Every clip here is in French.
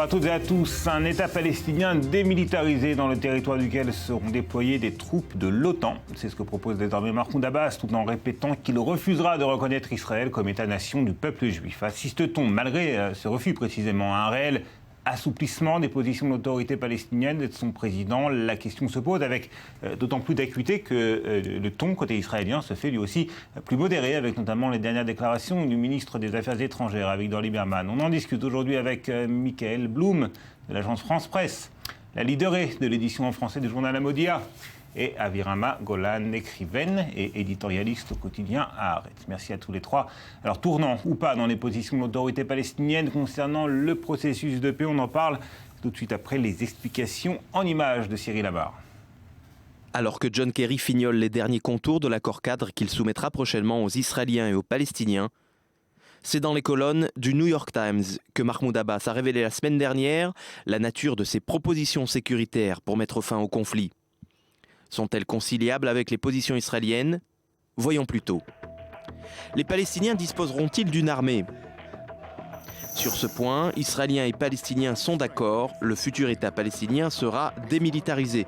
à toutes et à tous. Un État palestinien démilitarisé dans le territoire duquel seront déployées des troupes de l'OTAN. C'est ce que propose désormais Mahmoud Abbas, tout en répétant qu'il refusera de reconnaître Israël comme État-nation du peuple juif. Assiste-t-on, malgré ce refus précisément, à un réel assouplissement des positions de l'autorité palestinienne et de son président? La question se pose avec d'autant plus d'acuité que le ton côté israélien se fait lui aussi plus modéré, avec notamment les dernières déclarations du ministre des Affaires étrangères, Avigdor Lieberman. On en discute aujourd'hui avec Michael Blum de l'agence France Presse, la leaderée de l'édition en français du journal Hamodia, et Avirama Golan, écrivaine et éditorialiste au quotidien Haaretz. Merci à tous les trois. Alors, tournant ou pas dans les positions de l'autorité palestinienne concernant le processus de paix, on en parle tout de suite après les explications en images de Cyril Amar. Alors que John Kerry fignole les derniers contours de l'accord cadre qu'il soumettra prochainement aux Israéliens et aux Palestiniens, c'est dans les colonnes du New York Times que Mahmoud Abbas a révélé la semaine dernière la nature de ses propositions sécuritaires pour mettre fin au conflit. Sont-elles conciliables avec les positions israéliennes? Voyons plutôt. Les Palestiniens disposeront-ils d'une armée? Sur ce point, Israéliens et Palestiniens sont d'accord, le futur État palestinien sera démilitarisé.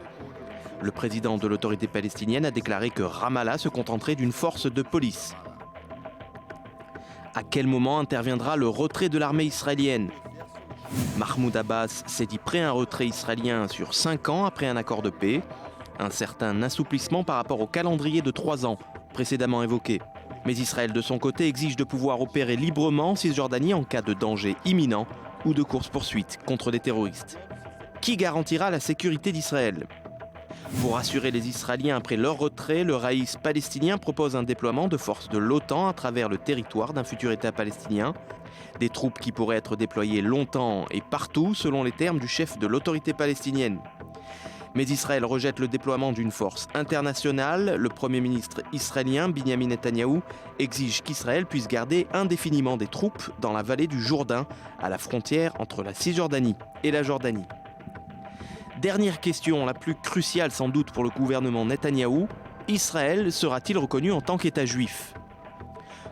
Le président de l'autorité palestinienne a déclaré que Ramallah se contenterait d'une force de police. À quel moment interviendra le retrait de l'armée israélienne? Mahmoud Abbas s'est dit prêt à un retrait israélien sur 5 ans après un accord de paix. Un certain assouplissement par rapport au calendrier de 3 ans précédemment évoqué. Mais Israël, de son côté, exige de pouvoir opérer librement en Cisjordanie en cas de danger imminent ou de course-poursuite contre des terroristes. Qui garantira la sécurité d'Israël? Pour assurer les Israéliens après leur retrait, le Raïs palestinien propose un déploiement de forces de l'OTAN à travers le territoire d'un futur État palestinien. Des troupes qui pourraient être déployées longtemps et partout selon les termes du chef de l'autorité palestinienne. Mais Israël rejette le déploiement d'une force internationale. Le Premier ministre israélien, Binyamin Netanyahou, exige qu'Israël puisse garder indéfiniment des troupes dans la vallée du Jourdain, à la frontière entre la Cisjordanie et la Jordanie. Dernière question, la plus cruciale sans doute pour le gouvernement Netanyahou, Israël sera-t-il reconnu en tant qu'État juif?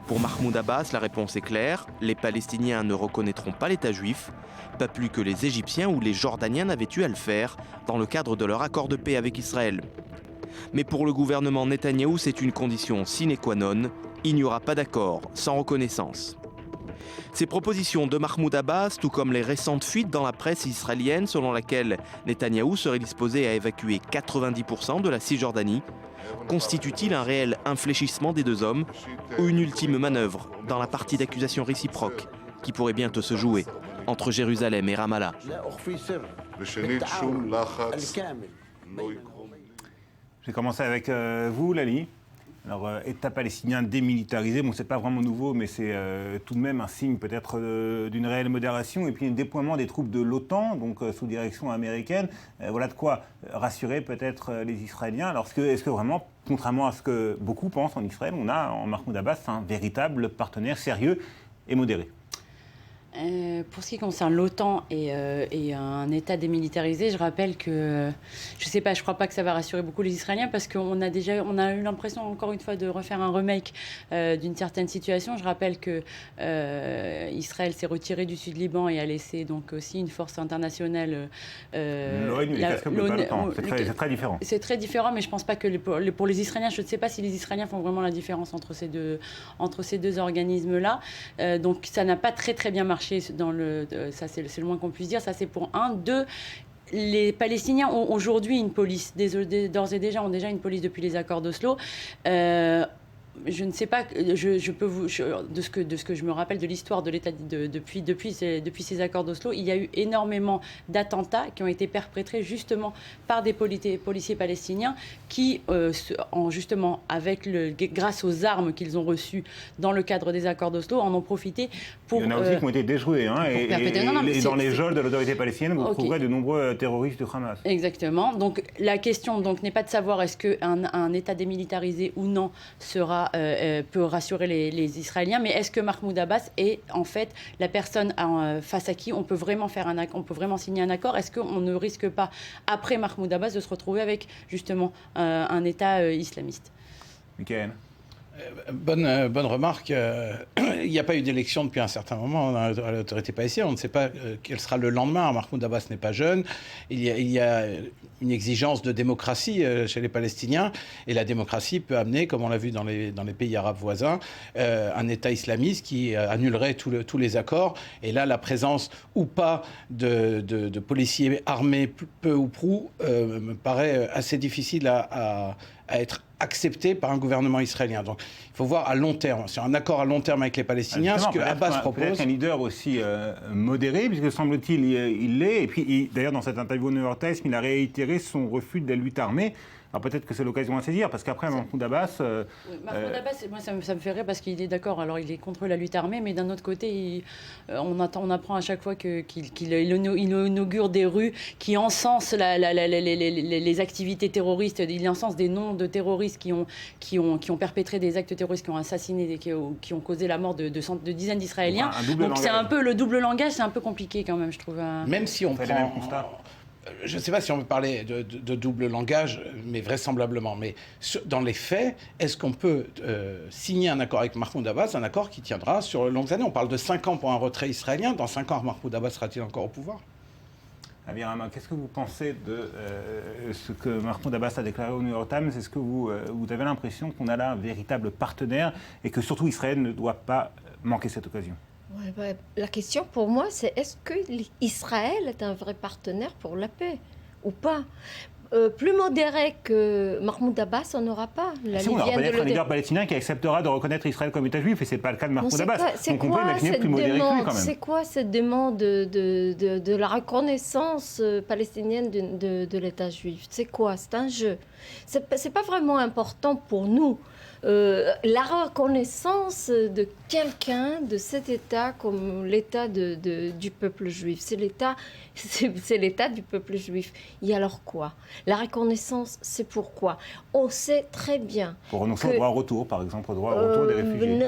Pour Mahmoud Abbas, la réponse est claire, les Palestiniens ne reconnaîtront pas l'État juif, pas plus que les Égyptiens ou les Jordaniens n'avaient eu à le faire dans le cadre de leur accord de paix avec Israël. Mais pour le gouvernement Netanyahou, c'est une condition sine qua non, il n'y aura pas d'accord sans reconnaissance. Ces propositions de Mahmoud Abbas, tout comme les récentes fuites dans la presse israélienne selon laquelle Netanyahou serait disposé à évacuer 90% de la Cisjordanie, constitue-t-il un réel infléchissement des deux hommes ou une ultime manœuvre dans la partie d'accusation réciproque qui pourrait bientôt se jouer entre Jérusalem et Ramallah? Je vais commencer avec vous, Lali. Alors, État palestinien démilitarisé, bon, c'est pas vraiment nouveau, mais c'est tout de même un signe peut-être d'une réelle modération. Et puis, un déploiement des troupes de l'OTAN, donc sous direction américaine. Voilà de quoi rassurer peut-être les Israéliens. Alors, est-ce que vraiment, contrairement à ce que beaucoup pensent en Israël, on a en Mahmoud Abbas un véritable partenaire sérieux et modéré? Pour ce qui concerne l'OTAN et un État démilitarisé, je rappelle que, je ne crois pas que ça va rassurer beaucoup les Israéliens parce qu'on a eu l'impression encore une fois de refaire un remake d'une certaine situation. Je rappelle que Israël s'est retiré du Sud-Liban et a laissé donc aussi une force internationale. L'ONU, c'est très différent. C'est très différent, mais je ne pense pas que pour les Israéliens, je ne sais pas si les Israéliens font vraiment la différence entre ces deux organismes-là. Donc ça n'a pas très bien marché. Ça c'est le moins qu'on puisse dire, ça c'est pour un. Deux, les Palestiniens ont aujourd'hui une police, d'ores et déjà ont déjà une police depuis les accords d'Oslo. Je ne sais pas, de ce que je me rappelle de l'histoire de l'État depuis ces accords d'Oslo, il y a eu énormément d'attentats qui ont été perpétrés justement par des policiers palestiniens qui, grâce aux armes qu'ils ont reçues dans le cadre des accords d'Oslo, en ont profité pour... Il y en a aussi qui ont été déjoués, et dans les geôles de l'autorité palestinienne, vous trouverez de nombreux terroristes du Hamas. Exactement. Donc la question n'est pas de savoir est-ce qu'un État démilitarisé ou non peut rassurer les Israéliens, mais est-ce que Mahmoud Abbas est en fait la personne face à qui on peut vraiment signer un accord? Est-ce qu'on ne risque pas, après Mahmoud Abbas, de se retrouver avec justement un État islamiste? Michael. Bonne remarque. Il n'y a pas eu d'élection depuis un certain moment à l'autorité palestinienne. On ne sait pas quel sera le lendemain. Mahmoud Abbas n'est pas jeune. Il y a une exigence de démocratie chez les Palestiniens. Et la démocratie peut amener, comme on l'a vu dans les pays arabes voisins, un État islamiste qui annulerait tous les accords. Et là, la présence ou pas de policiers armés, peu ou prou, me paraît assez difficile à être accepté par un gouvernement israélien. Donc il faut voir à long terme, sur un accord à long terme avec les Palestiniens, ce que Abbas propose. Peut-être un leader aussi modéré, puisque semble-t-il, il l'est. Et puis d'ailleurs, dans cette interview au New York Times, il a réitéré son refus de la lutte armée. Alors peut-être que c'est l'occasion à saisir, parce qu'après, Mahmoud Abbas... Mahmoud Abbas, moi, ça me fait rire, parce qu'il est d'accord, alors il est contre la lutte armée, mais d'un autre côté, on apprend à chaque fois qu'il inaugure des rues qui encensent les activités terroristes, il encense des noms de terroristes qui ont perpétré des actes terroristes, qui ont assassiné, qui ont causé la mort de dizaines d'Israéliens. Donc c'est un peu le double langage, c'est un peu compliqué quand même, je trouve. Même si on prend... Je ne sais pas si on veut parler de double langage, mais vraisemblablement. Mais dans les faits, est-ce qu'on peut signer un accord avec Mahmoud Abbas, un accord qui tiendra sur longues années? On parle de 5 ans pour un retrait israélien. Dans 5 ans, Mahmoud Abbas sera-t-il encore au pouvoir? Amir Hamma, qu'est-ce que vous pensez de ce que Mahmoud Abbas a déclaré au New York Times? Est-ce que vous avez l'impression qu'on a là un véritable partenaire et que surtout Israël ne doit pas manquer cette occasion? La question pour moi, c'est est-ce que Israël est un vrai partenaire pour la paix ou pas? Plus modéré que Mahmoud Abbas, on n'aura pas. Si, on aura peut-être un leader palestinien qui acceptera de reconnaître Israël comme État juif, et ce n'est pas le cas de Mahmoud Abbas. Donc on peut imaginer plus modéré que lui quand même. C'est quoi cette demande de la reconnaissance palestinienne de l'État juif? C'est quoi? C'est un jeu. C'est pas vraiment important pour nous. La reconnaissance de quelqu'un de cet État comme l'État du peuple juif. C'est l'État du peuple juif. Et alors quoi? La reconnaissance, c'est pourquoi? On sait très bien... Pour renoncer au droit au retour, par exemple, au droit au retour des réfugiés.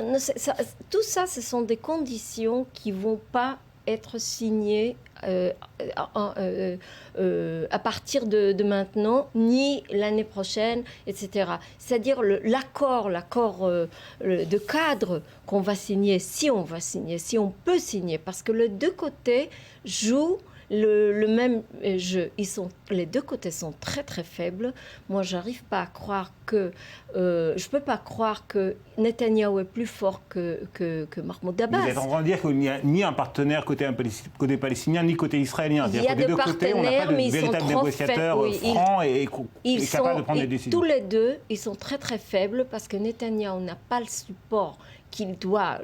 Tout ça, ce sont des conditions qui ne vont pas être signées à partir de maintenant, ni l'année prochaine, etc. C'est-à-dire l'accord de cadre qu'on va signer, si on peut signer, parce que les deux côtés jouent le même jeu. Les deux côtés sont très très faibles. Moi, j'arrive pas à croire que... je peux pas croire que Netanyahou est plus fort que Mahmoud Abbas. Vous êtes en train de dire qu'il n'y a ni un partenaire côté palestinien, ni côté israélien. Il y a des partenaires, mais ils sont trop faibles. Francs et capables de prendre des décisions. Tous les deux, ils sont très très faibles parce que Netanyahou n'a pas le support qu'il doit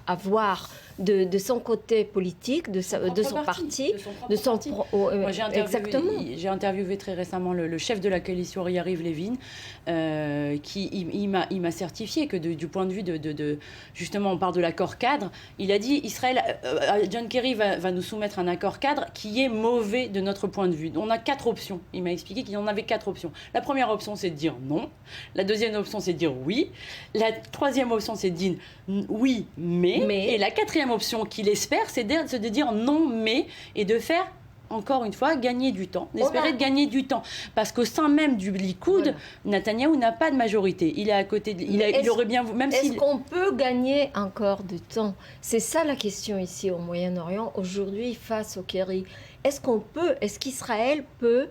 avoir de son côté politique, de son parti. Moi, exactement. J'ai interviewé très récemment le chef de la coalition Yariv Levin, qui m'a certifié que du point de vue justement, on parle de l'accord cadre, il a dit Israël, John Kerry va nous soumettre un accord cadre qui est mauvais de notre point de vue. On a 4 options. Il m'a expliqué qu'il y en avait 4 options. La première option, c'est de dire non. La deuxième option, c'est de dire oui. La troisième option, c'est de dire oui, mais. Et la quatrième option qu'il espère, c'est de dire non, mais, et de faire, encore une fois, gagner du temps, d'espérer de gagner du temps. Parce qu'au sein même du Likoud, Netanyahou n'a pas de majorité. Il est à côté, il aurait bien... Est-ce qu'on peut gagner encore du temps? C'est ça la question ici au Moyen-Orient, aujourd'hui, face au Kerry. Est-ce qu'Israël peut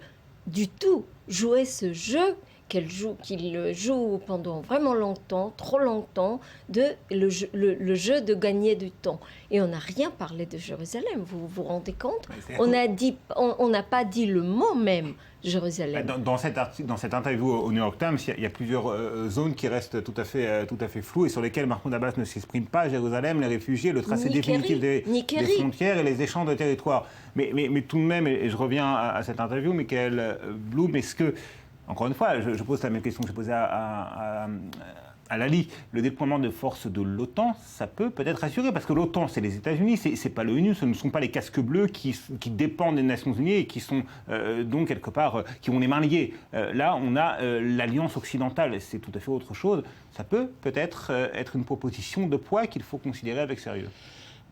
du tout jouer ce jeu qu'il joue pendant vraiment longtemps, trop longtemps, le jeu de gagner du temps. Et on n'a rien parlé de Jérusalem, vous vous rendez compte? On n'a pas dit le mot même, Jérusalem. Dans cette interview au New York Times, il y a plusieurs zones qui restent tout à fait floues et sur lesquelles Mahmoud Abbas ne s'exprime pas. Jérusalem, les réfugiés, le tracé définitif des frontières et les échanges de territoires. Mais tout de même, et je reviens à cette interview, Michael Blum, est-ce que... Encore une fois, je pose la même question que j'ai posée à Lali. Le déploiement de forces de l'OTAN, ça peut peut-être assurer, parce que l'OTAN, c'est les États-Unis, c'est pas l'ONU, ce ne sont pas les casques bleus qui dépendent des Nations Unies et qui sont donc quelque part, qui ont les mains liées. Là, on a l'Alliance occidentale, c'est tout à fait autre chose. Ça peut peut-être être une proposition de poids qu'il faut considérer avec sérieux.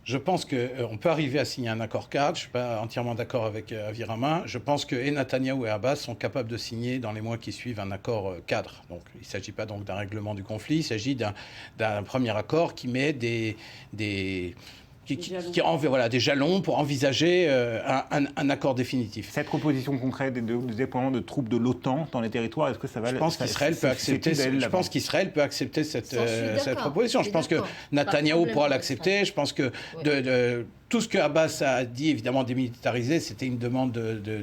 Je pense qu'on peut arriver à signer un accord cadre. Je ne suis pas entièrement d'accord avec Avi Rama. Je pense que et Netanyahou et Abbas sont capables de signer dans les mois qui suivent un accord cadre. Donc, il ne s'agit pas donc d'un règlement du conflit, il s'agit d'un premier accord qui met des jalons pour envisager un accord définitif. Cette proposition concrète du déploiement de troupes de l'OTAN dans les territoires, est-ce que ça va... Je pense qu'Israël peut accepter cette proposition. Je pense que Netanyahou pourra l'accepter. Je pense que tout ce que Abbas a dit, évidemment démilitarisé, c'était une demande du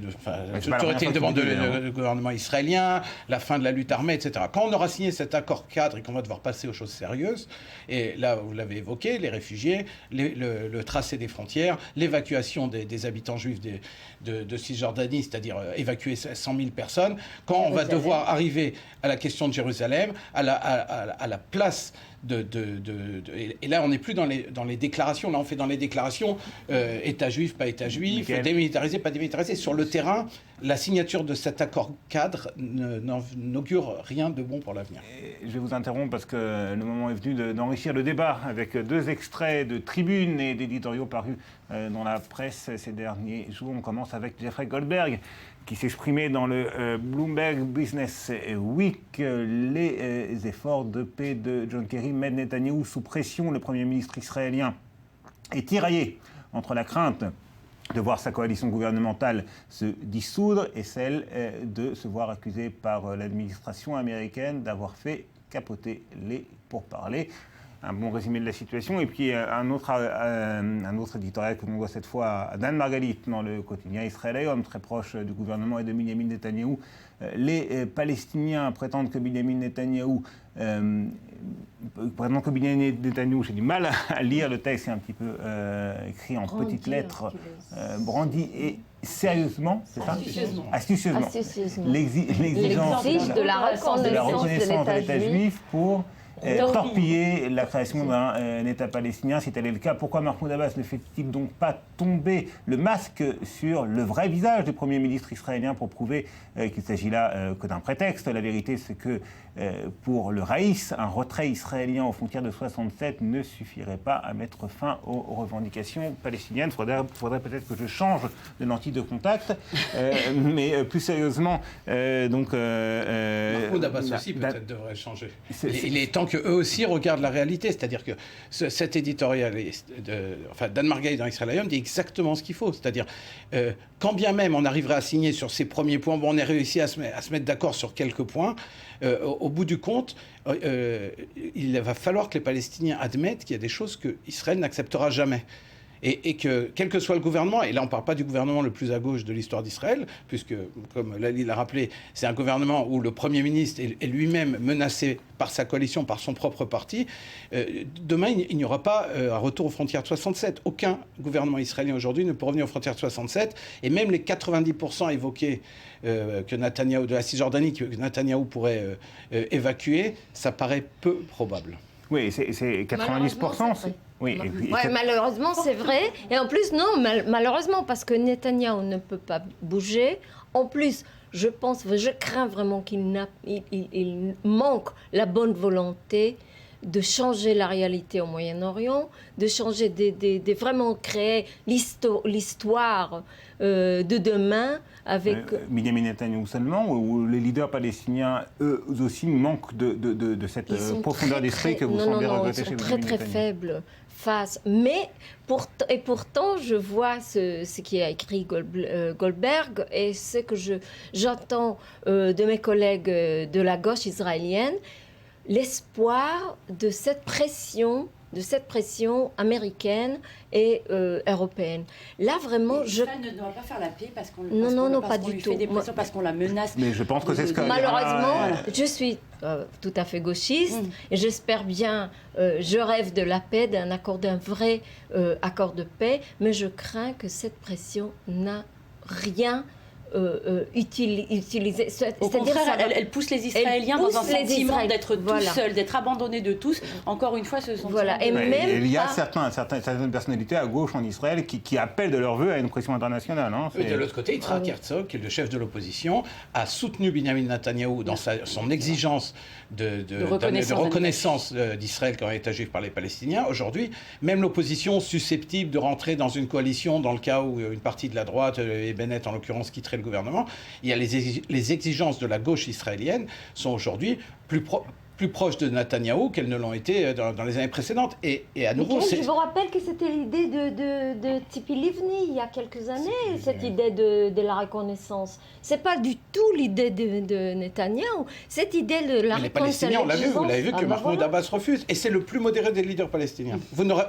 gouvernement israélien, la fin de la lutte armée, etc. Quand on aura signé cet accord cadre et qu'on va devoir passer aux choses sérieuses, et là, vous l'avez évoqué, les réfugiés, le tracé des frontières, l'évacuation des habitants juifs de Cisjordanie, c'est-à-dire évacuer 100 000 personnes, quand on va devoir arriver à la question de Jérusalem, à la place et là, on n'est plus dans les déclarations. Là, on fait dans les déclarations État juif, pas État juif, démilitarisé, pas démilitarisé. Sur le terrain, la signature de cet accord cadre n'augure rien de bon pour l'avenir. Je vais vous interrompre parce que le moment est venu d'enrichir le débat avec 2 extraits de tribunes et d'éditoriaux parus dans la presse ces derniers jours. On commence avec Jeffrey Goldberg, qui s'exprimait dans le Bloomberg Business Week. Les efforts de paix de John Kerry mettent Netanyahou sous pression. Le Premier ministre israélien est tiraillé entre la crainte de voir sa coalition gouvernementale se dissoudre et celle de se voir accusé par l'administration américaine d'avoir fait capoter les pourparlers. Un bon résumé de la situation. Et puis un autre éditorial que l'on voit cette fois à Dan Margalit dans le quotidien Israël Hayom, très proche du gouvernement et de Benyamin Netanyahou. Les Palestiniens prétendent que Benyamin Netanyahou, j'ai du mal à lire le texte, c'est un petit peu écrit en petites lettres, brandi et sérieusement, c'est ça ? Astucieusement. L'exigence de la reconnaissance de l'État juif pour torpiller la création d'un État palestinien. Si tel est le cas, pourquoi Mahmoud Abbas ne fait-il donc pas tomber le masque sur le vrai visage du Premier ministre israélien pour prouver qu'il s'agit là que d'un prétexte ? La vérité, c'est que pour le Raïs, un retrait israélien aux frontières de 67 ne suffirait pas à mettre fin aux revendications palestiniennes. Il faudrait peut-être que je change de lentille de contact, mais plus sérieusement, Mahmoud Abbas aussi peut-être devrait changer. Il est temps qu'eux aussi regardent la réalité. C'est-à-dire que cet éditorial, Dan Margalit dans Israël Hayom dit exactement ce qu'il faut. C'est-à-dire, quand bien même on arriverait à signer sur ces premiers points, on a réussi à se mettre d'accord sur quelques points, au bout du compte, il va falloir que les Palestiniens admettent qu'il y a des choses qu'Israël n'acceptera jamais. Et que, quel que soit le gouvernement, et là on ne parle pas du gouvernement le plus à gauche de l'histoire d'Israël, puisque, comme Lali l'a rappelé, c'est un gouvernement où le Premier ministre est lui-même menacé par sa coalition, par son propre parti. Demain, il n'y aura pas un retour aux frontières de 67. Aucun gouvernement israélien aujourd'hui ne peut revenir aux frontières de 67. Et même les 90% évoqués que Netanyahou, de la Cisjordanie, que Netanyahou pourrait évacuer, ça paraît peu probable. Oui, c'est 90%. Oui, malheureusement, c'est vrai. Et en plus, non, malheureusement, parce que Netanyahou ne peut pas bouger. En plus, je crains vraiment qu'il manque la bonne volonté de changer la réalité au Moyen-Orient, de changer, de vraiment créer l'histoire de demain avec... Benyamin Netanyahou seulement, ou les leaders palestiniens, eux aussi, manquent de cette profondeur d'esprit que vous semblez regretter chez Benyamin Netanyahou. Très faible face. Mais, pourtant, je vois ce qui a écrit Goldberg et ce que j'entends de mes collègues de la gauche israélienne, l'espoir de cette pression américaine et européenne. Là, vraiment, Israël ne doit pas faire la paix parce qu'on pas du tout. Fait des pressions, parce qu'on la menace. Mais je pense que c'est ce que... Malheureusement, je suis tout à fait gauchiste et j'espère bien, je rêve de la paix, d'un vrai accord de paix, mais je crains que cette pression n'a rien utiliser. Au contraire, elle pousse les Israéliens dans un sentiment d'être tout seuls, d'être abandonnés de tous. Encore une fois, ce sont il y a certaines personnalités à gauche en Israël qui appellent de leur vœu à une pression internationale. Hein. Et de l'autre côté, Yitzhak Herzog, qui est le chef de l'opposition, a soutenu Benjamin Netanyahou dans son exigence de reconnaissance d'Israël comme État juif par les Palestiniens. Aujourd'hui, même l'opposition susceptible de rentrer dans une coalition dans le cas où une partie de la droite, et Bennett en l'occurrence, quitterait le gouvernement, il y a les exigences de la gauche israélienne sont aujourd'hui plus proches de Netanyahou qu'elles ne l'ont été dans les années précédentes. Et à nouveau, je vous rappelle que c'était l'idée de Tzipi Livni il y a quelques années, cette idée de la reconnaissance. C'est pas du tout l'idée de Netanyahou. Cette idée de la reconnaissance. Les Palestiniens, vous l'avez vu que Mahmoud Abbas refuse. Et c'est le plus modéré des leaders palestiniens.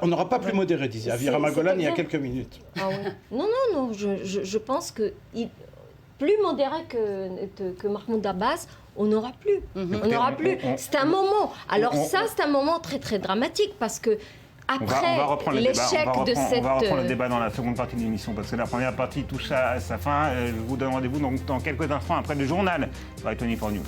On n'aura pas plus modéré, disait Avira Magolan il y a quelques minutes. Ah oui. Non, je pense que plus modéré que Mahmoud Abbas, on n'aura plus. On n'aura plus. C'est un moment. Alors c'est un moment très très dramatique parce que après l'échec de cette... On va reprendre le débat dans la seconde partie de l'émission parce que la première partie touche à sa fin. Je vous donne rendez-vous dans quelques instants après le journal by 24 News.